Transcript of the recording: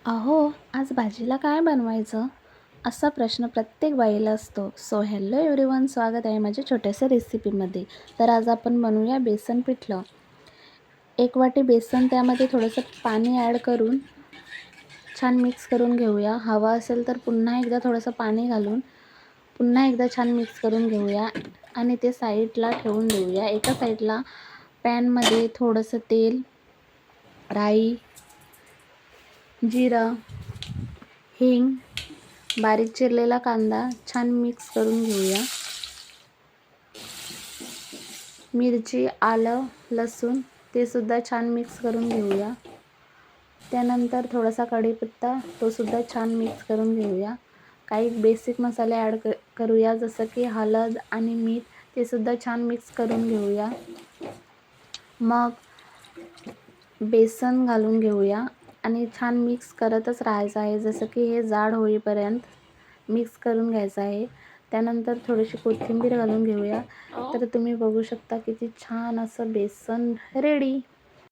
अहो, आज भाजीला काय बनवायचं? असा प्रश्न प्रत्येक बाईला असतो. सो हॅलो एव्हरीवन, स्वागत आहे माझ्या छोट्याशा रेसिपीमध्ये. तर आज आपण बनवूया बेसन पिठलं. 1 वाटी बेसन, त्यामध्ये थोडंसं पाणी ॲड करून छान मिक्स करून घेऊया. हवा असेल तर पुन्हा एकदा थोडंसं पाणी घालून पुन्हा एकदा छान मिक्स करून घेऊया आणि ते साईडला ठेवून देऊया. एका साईडला पॅनमध्ये थोडंसं तेल, राई, जिरं, हिंग, बारीक चिरलेला कांदा छान मिक्स करून घेऊया. मिरची, आलं, लसूण ते सुद्धा छान मिक्स करून घेऊया. त्यानंतर थोडासा कढीपत्ता, तो सुद्धा छान मिक्स करून घेऊया. काही बेसिक मसाले ॲड करूया, जसं की हळद आणि मीठ, ते सुद्धा छान मिक्स करून घेऊया. मग बेसन घालून घेऊया आणि छान मिक्स करतच राहायचं आहे, जसं की हे जाड होईपर्यंत मिक्स करून घ्यायचं आहे. त्यानंतर थोडीशी कोथिंबीर घालून घेऊया. तर तुम्ही बघू शकता किती छान असं बेसन रेडी.